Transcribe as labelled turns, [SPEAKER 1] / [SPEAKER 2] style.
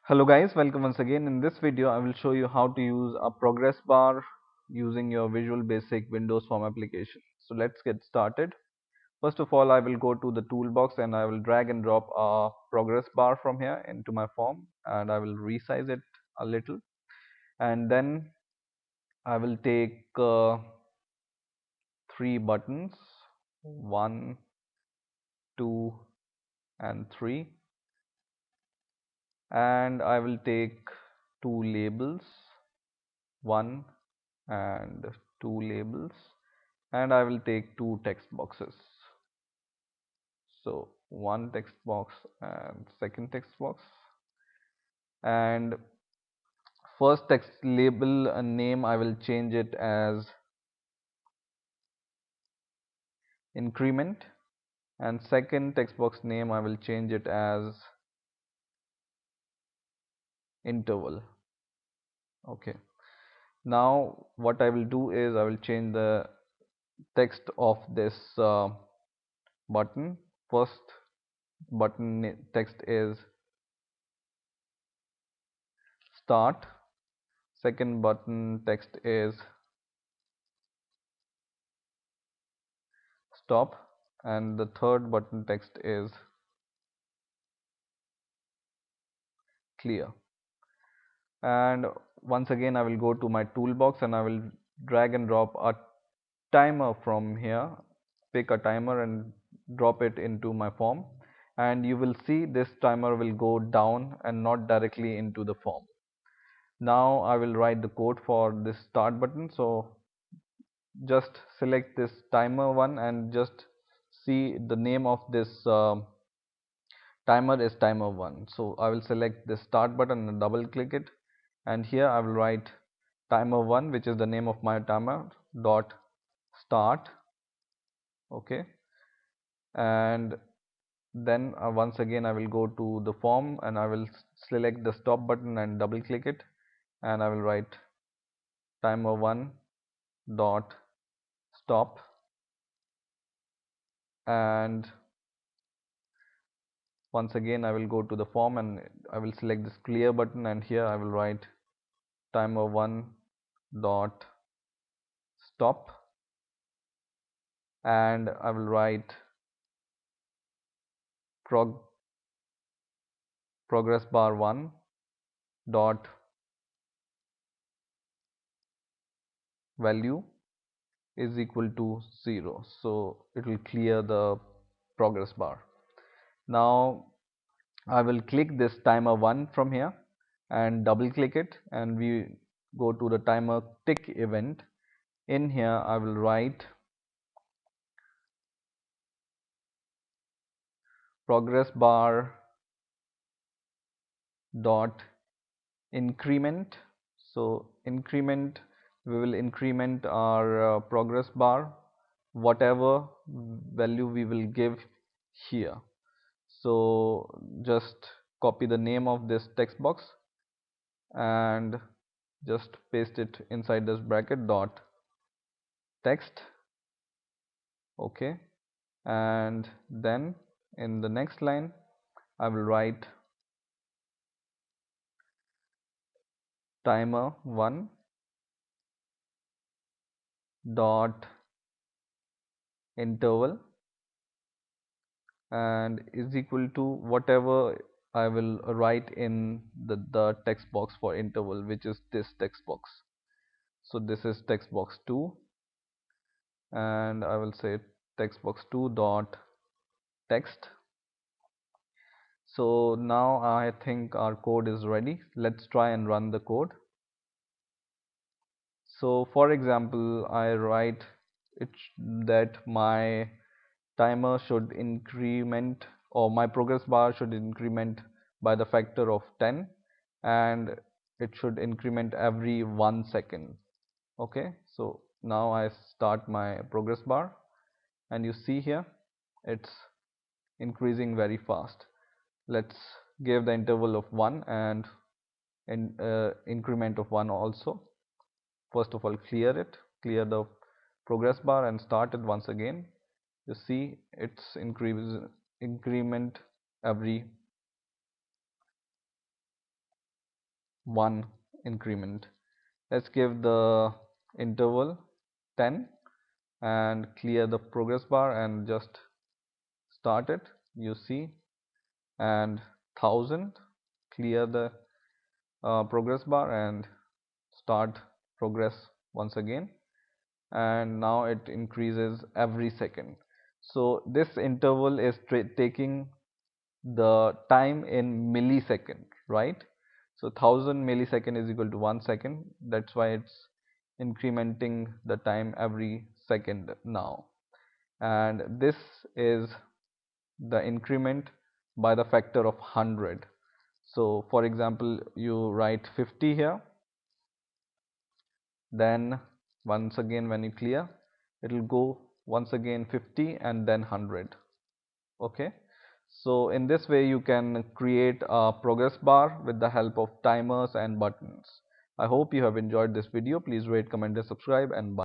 [SPEAKER 1] Hello guys, welcome once again. In this video I will show you how to use a progress bar using your Visual Basic Windows Form application. So let's get started. First of all, I will go to the toolbox and I will drag and drop a progress bar from here into my form, and I will resize it a little, and then I will take three buttons, 1, 2 and 3, and I will take two labels, 1 and 2 labels, and I will take two text boxes. So one text box and second text box, and first text label name I will change it as increment, and second text box name I will change it as interval. Okay, now what I will do is I will change the text of this button. First button text is start, second button text is stop, and the third button text is clear. And once again I will go to my toolbox and I will drag and drop a timer from here. Pick a timer and drop it into my form, and you will see this timer will go down and not directly into the form. Now I will write the code for this start button. So just select this timer one and just see the name of this timer is timer 1. So I will select the start button and double click it, and here I will write timer 1, which is the name of my timer, dot start. Okay, and then once again I will go to the form and I will select the stop button and double click it, and I will write timer 1 dot stop, and once again I will go to the form and I will select this clear button, and here I will write timer 1 dot stop, and I will write progress bar 1 dot value is equal to 0. So it will clear the progress bar. Now I will click this timer 1 from here and double click it, and we go to the timer tick event. In here I will write progress bar dot increment. So increment, we will increment our progress bar whatever value we will give here. So just copy the name of this text box and just paste it inside this bracket dot text. Okay, and then in the next line I will write timer 1 dot interval and is equal to whatever I will write in the text box for interval, which is this text box. So this is text box 2, and I will say text box 2 dot text. So now I think our code is ready. Let's try and run the code. So for example, I write it that my timer should increment, or my progress bar should increment by the factor of 10, and it should increment every 1 second. Okay, so now I start my progress bar and you see here it's increasing very fast. Let's give the interval of 1 and increment of 1 also. First of all, clear the progress bar and start it once again. You see it's increment every one increment. Let's give the interval 10 and clear the progress bar and just start it. You see, and 1000, clear the progress bar and start progress once again, and now it increases every second. So this interval is taking the time in millisecond, right? So 1000 millisecond is equal to 1 second. That's why it's incrementing the time every second now. And this is the increment by the factor of 100. So for example, you write 50 here, then once again when you clear, it will go once again 50 and then 100. Okay, so in this way you can create a progress bar with the help of timers and buttons. I hope you have enjoyed this video. Please rate, comment and subscribe, and bye.